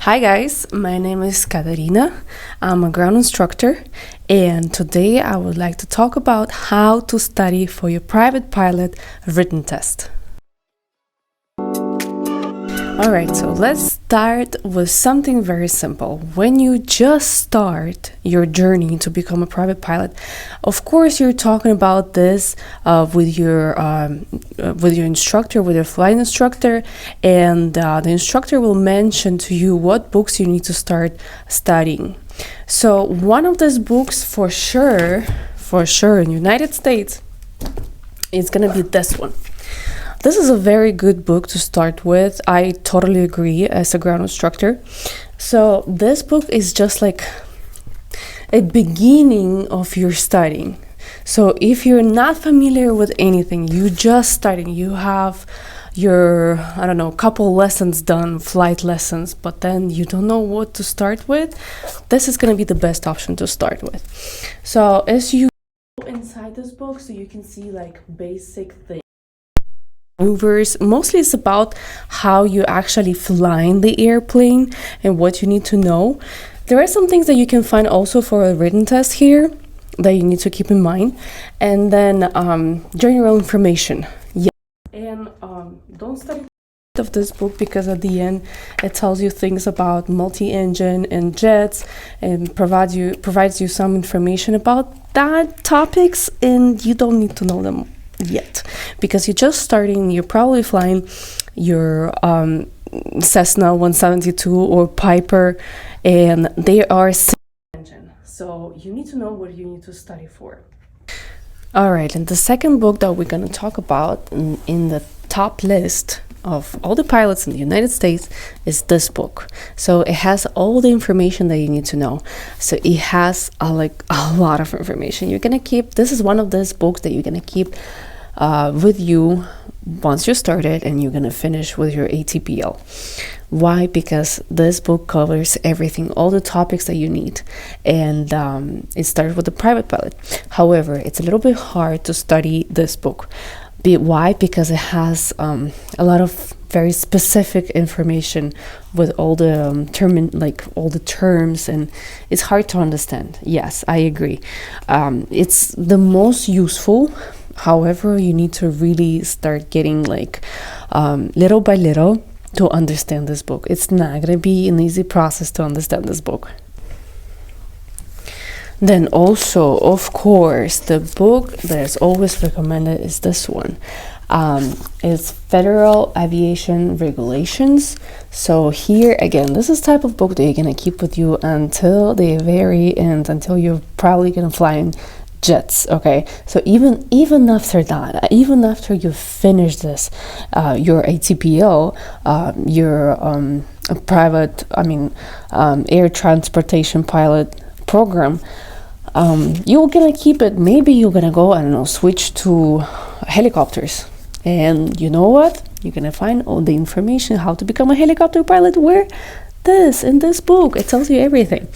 Hi guys, my name is Ykaterina. I'm a ground instructor, and today I would like to talk about how to study for your private pilot written test. Alright, so let's start with something very simple. When you just start your journey to become a private pilot, of course you're talking about this with your instructor, with your flight instructor, and the instructor will mention to you what books you need to start studying. So one of these books for sure in United States is gonna be this one. This is a very good book to start with. I totally agree as a ground instructor. So this book is just like a beginning of your studying. So if you're not familiar with anything, you just starting, you have your, couple lessons done, flight lessons, but then you don't know what to start with, this is going to be the best option to start with. So as you go inside this book, so you can see like basic things. Maneuvers. Mostly it's about how you actually fly in the airplane and what you need to know. There are some things that you can find also for a written test here that you need to keep in mind, and then general information. Yeah, and don't study of this book, because at the end it tells you things about multi-engine and jets and provides you some information about that topics, and you don't need to know them yet because you're just starting. You're probably flying your Cessna 172 or Piper, and they are engine, so you need to know what you need to study for. All right, and the second book that we're going to talk about in the top list of all the pilots in the United States is this book. So it has all the information that you need to know. So it has a lot of information. You're gonna keep, this is one of those books that you're gonna keep with you once you start it and you're gonna finish with your ATPL. Why? Because this book covers everything, all the topics that you need, and it starts with the private pilot. However, it's a little bit hard to study this book. Why? Because it has a lot of very specific information with all the all the terms, and it's hard to understand. Yes, I agree. It's the most useful. However, you need to really start getting little by little to understand this book. It's not going to be an easy process to understand this book. Then also, of course, the book that is always recommended is this one. It's Federal Aviation Regulations. So here again, this is the type of book that you're gonna keep with you until the very end, until you're probably gonna fly in jets. Okay, so even after that, even after you finish this, your ATPL, your private, air transportation pilot program, you're gonna keep it. Maybe you're gonna go, switch to helicopters, and you know what, you're gonna find all the information how to become a helicopter pilot in this book. It tells you everything.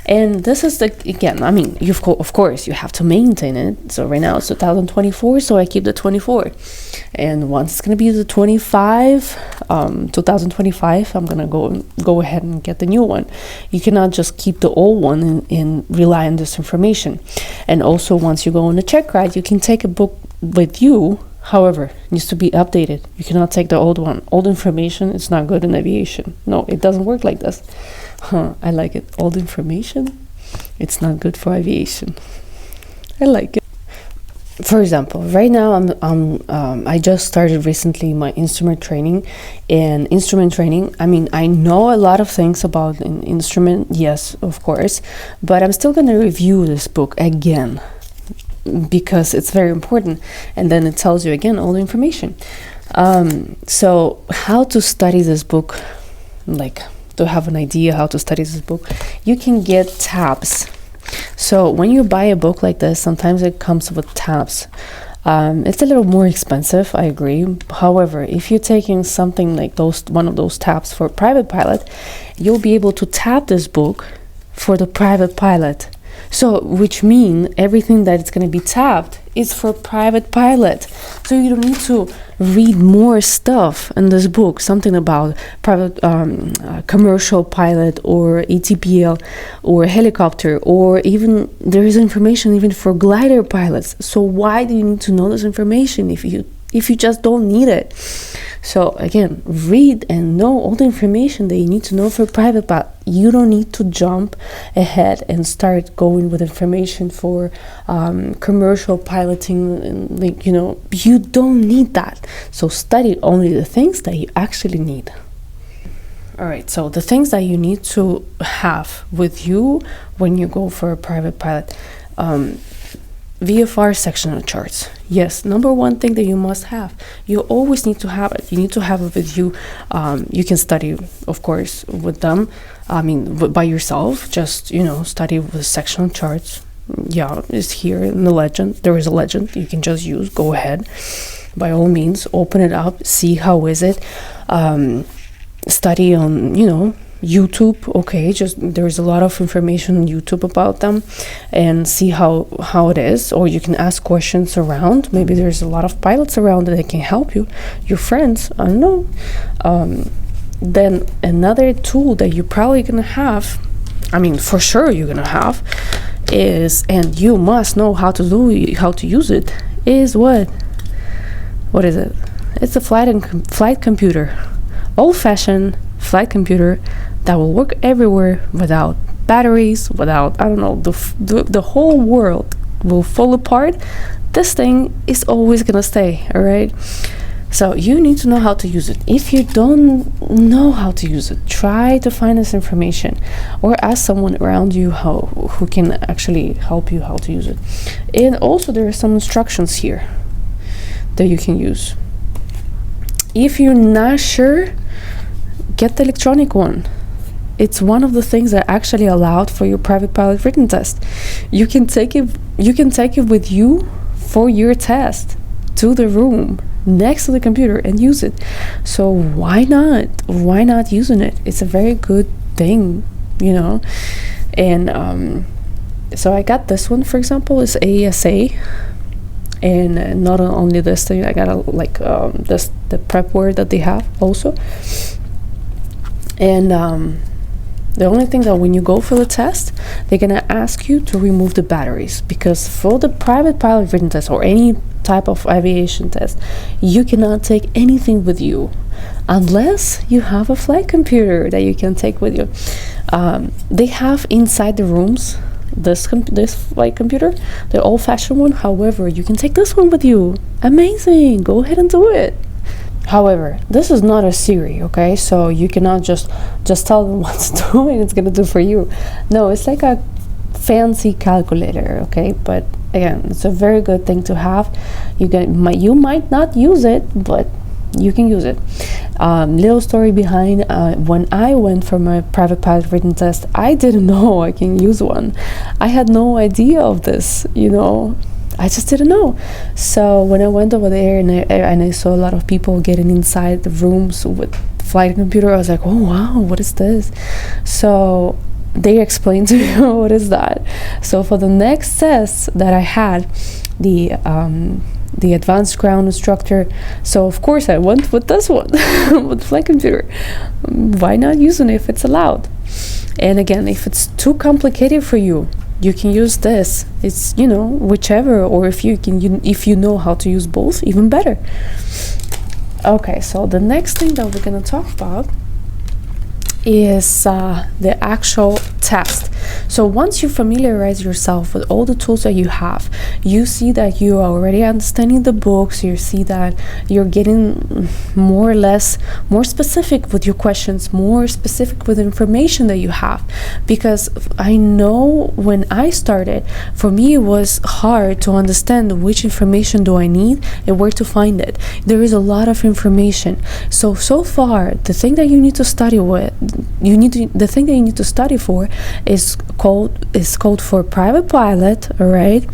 And this is of course you have to maintain it. So right now it's 2024, so I keep the 24, and once it's gonna be the 2025, I'm gonna go ahead and get the new one. You cannot just keep the old one and rely on this information. And also, once you go on a check ride, you can take a book with you. However, it needs to be updated. You cannot take the old one. Old information is not good in aviation. No, it doesn't work like this. I like it. Old information, it's not good for aviation. I like it. For example, right now I just started recently my instrument training. And instrument training, I know a lot of things about an instrument, yes, of course, but I'm still going to review this book again, because it's very important, and then it tells you again all the information. So how to study this book, to have an idea how to study this book, you can get tabs. So when you buy a book like this, sometimes it comes with tabs. It's a little more expensive, I agree. However, if you're taking something like one of those tabs for private pilot, you'll be able to tab this book for the private pilot. So, which mean everything that it's going to be tapped is for private pilot. So you don't need to read more stuff in this book, something about private commercial pilot or ATPL or helicopter, or even there is information even for glider pilots. So why do you need to know this information if you just don't need it? So again, read and know all the information that you need to know for private pilot. You don't need to jump ahead and start going with information for commercial piloting, and you don't need that. So study only the things that you actually need. All right, so the things that you need to have with you when you go for a private pilot. VFR sectional charts. Yes, number one thing that you must have. You always need to have it. You need to have it with you. You can study, of course, with them. By yourself. Just, study with sectional charts. Yeah, it's here in the legend. There is a legend you can just use. Go ahead. By all means, open it up. See how is it. Study on, YouTube. Okay, just there's a lot of information on YouTube about them, and see how it is. Or you can ask questions around. Maybe there's a lot of pilots around that can help you, your friends. I don't know. Then another tool that you're probably gonna have, for sure you're gonna have, is, and you must know how to use it, is what is it? It's a flight computer, old-fashioned flight computer that will work everywhere without batteries, without, the whole world will fall apart. This thing is always gonna stay, all right? So you need to know how to use it. If you don't know how to use it, try to find this information or ask someone around you who can actually help you how to use it. And also there are some instructions here that you can use. If you're not sure, get the electronic one. It's one of the things that actually allowed for your private pilot written test. You can take it with you for your test to the room next to the computer and use it. So why not using it? It's a very good thing, and so I got this one, for example, is ASA. And not only this thing, I got the prep word that they have also. And the only thing that when you go for the test, they're gonna ask you to remove the batteries, because for the private pilot written test or any type of aviation test, you cannot take anything with you unless you have a flight computer that you can take with you. They have inside the rooms this flight computer, the old-fashioned one. However, you can take this one with you. Amazing, go ahead and do it. However, this is not a Siri, okay? So you cannot just tell them what to do and it's gonna do for you. No, it's like a fancy calculator, okay? But again, it's a very good thing to have. You might not use it, but you can use it. Little story behind, when I went for my private pilot written test, I didn't know I can use one. I had no idea of this, I just didn't know. So when I went over there and I saw a lot of people getting inside the rooms with flight computer, I was like, oh wow, what is this? So they explained to me what is that. So for the next test that I had, the advanced ground instructor, so of course I went with this one with flight computer. Why not using it if it's allowed? And again, if it's too complicated for you, you can use this. It's whichever, or if you know how to use both, even better. Okay, so the next thing that we're gonna talk about is the actual test. So once you familiarize yourself with all the tools that you have, you see that you are already understanding the books, you see that you're getting more specific with your questions, more specific with information that you have. Because I know when I started, for me it was hard to understand which information do I need and where to find it. There is a lot of information. So far, the thing that you need to study the thing that you need to study for is called for private pilot, all right,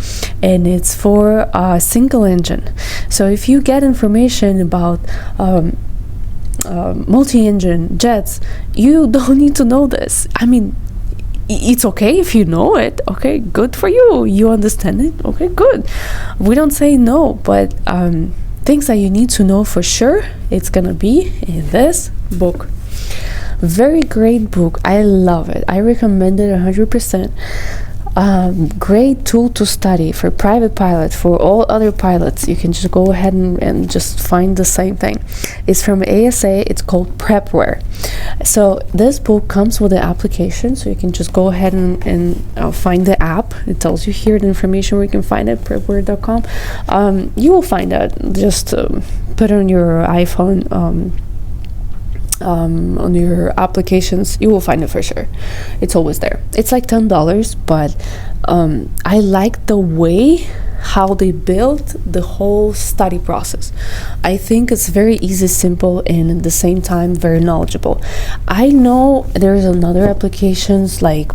and it's for single engine. So if you get information about multi-engine jets, you don't need to know this. it's okay if you know it. Okay, good for you. You understand it. Okay, good. We don't say no, but things that you need to know for sure, it's gonna be in this book. Very great book. I love it. I recommend it 100%. Great tool to study for private pilot, for all other pilots. You can just go ahead and just find the same thing. It's from ASA. It's called Prepware. So this book comes with the application, so you can just go ahead and find the app. It tells you here the information where you can find it, prepware.com. You will find that. Just put on your iPhone, on your applications, you will find it for sure. It's always there. It's like $10, but I like the way how they built the whole study process. I think it's very easy, simple, and at the same time very knowledgeable. I know there's another applications like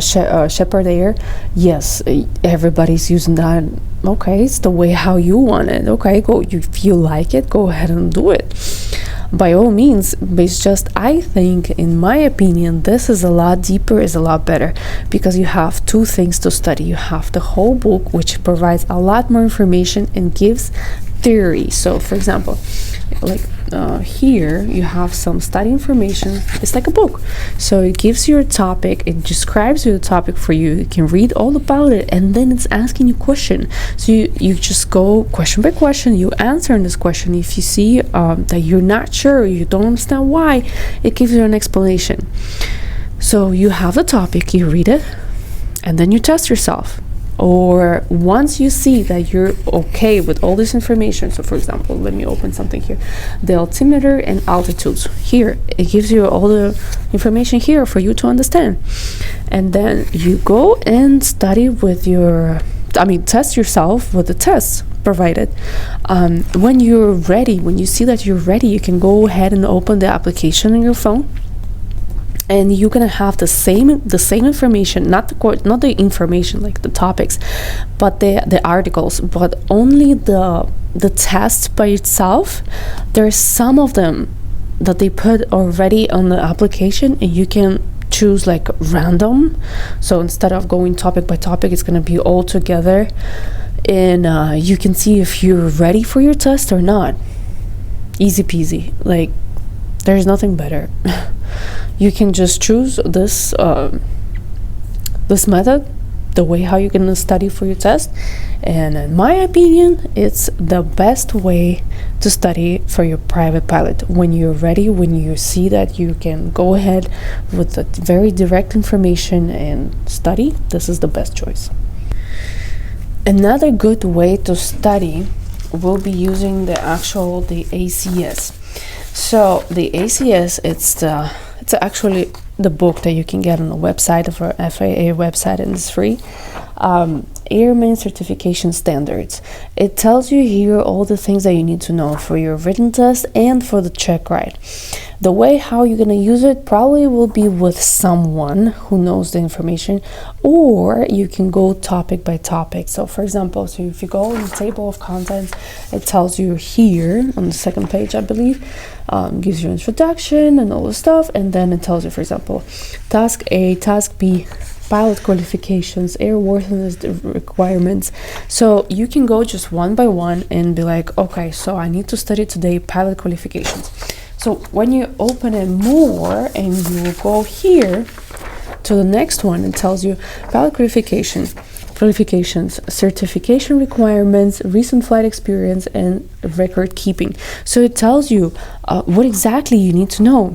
Shepherd Air. Yes, everybody's using that. Okay, it's the way how you want it. Okay, go. If you like it, go ahead and do it. By all means, but it's just, I think, in my opinion, this is a lot deeper, is a lot better, because you have two things to study. You have the whole book, which provides a lot more information and gives theory. So for example, like here you have some study information. It's like a book, so it gives you a topic, it describes you the topic for you. You can read all about it, and then it's asking you question. So you just go question by question, you answer in this question. If you see that you're not sure, you don't understand why, it gives you an explanation. So you have the topic, you read it, and then you test yourself. Or once you see that you're okay with all this information, so for example, let me open something here, the altimeter and altitudes. Here it gives you all the information here for you to understand, and then you go and study with your, test yourself with the tests provided. When you're ready, when you see that you're ready, you can go ahead and open the application on your phone, and you're gonna have the same information, not the information like the topics, but the articles, but only the test by itself. There's some of them that they put already on the application, and you can choose like random. So instead of going topic by topic, it's gonna be all together, and you can see if you're ready for your test or not. Easy peasy. Like, there's nothing better. You can just choose this method, the way how you're gonna study for your test, and in my opinion, it's the best way to study for your private pilot. When you're ready, when you see that you can go ahead with the very direct information and study, this is the best choice. Another good way to study will be using the ACS. So the ACS, it's actually the book that you can get on the website of our FAA website, and it's free. Airman Certification Standards. It tells you here all the things that you need to know for your written test and for the check ride. The way how you're going to use it probably will be with someone who knows the information, or you can go topic by topic. So for example, so if you go in the table of contents, it tells you here on the second page, I believe, gives you introduction and all the stuff, and then it tells you, for example, task A, task B, pilot qualifications, airworthiness requirements. So you can go just one by one and be like, okay, so I need to study today pilot qualifications. So when you open it more and you go here to the next one, it tells you pilot qualifications, certification requirements, recent flight experience, and record keeping. So it tells you what exactly you need to know.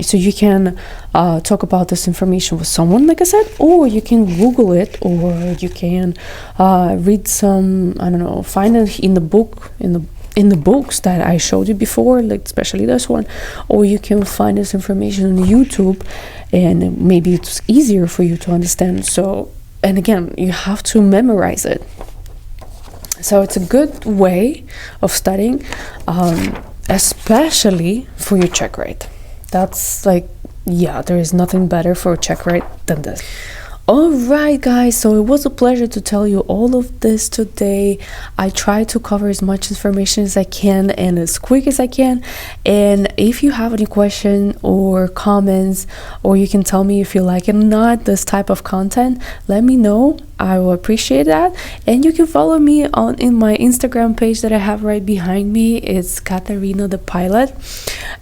So you can talk about this information with someone, like I said, or you can Google it, or you can read some, I don't know, find it in the book, in the books that I showed you before, like especially this one, or you can find this information on YouTube, and maybe it's easier for you to understand. So, and again, you have to memorize it. So it's a good way of studying, especially for your check rate. That's like, yeah, there is nothing better for a check rate than this. All right, guys, so it was a pleasure to tell you all of this today. I try to cover as much information as I can and as quick as I can. And if you have any question or comments, or you can tell me if you like it or not, this type of content, let me know. I will appreciate that. And you can follow me in my Instagram page that I have right behind me. It's Ykaterina the Pilot.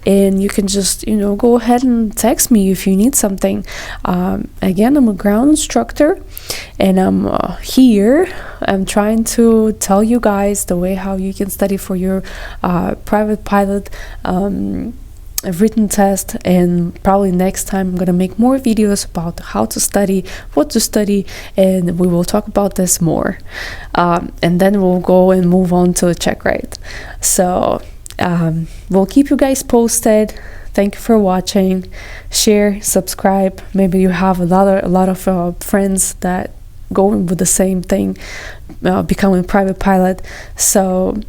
And you can just, go ahead and text me if you need something. Again, I'm a ground instructor, and I'm here. I'm trying to tell you guys the way how you can study for your private pilot written test. And probably next time I'm gonna make more videos about how to study, what to study, and we will talk about this more. And then we'll go and move on to check ride. So we'll keep you guys posted. Thank you for watching. Share, subscribe. Maybe you have a lot of friends that going with the same thing, becoming private pilot. So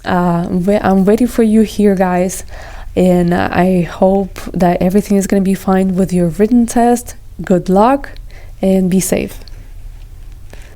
I'm waiting for you here, guys. And I hope that everything is going to be fine with your written test. Good luck and be safe.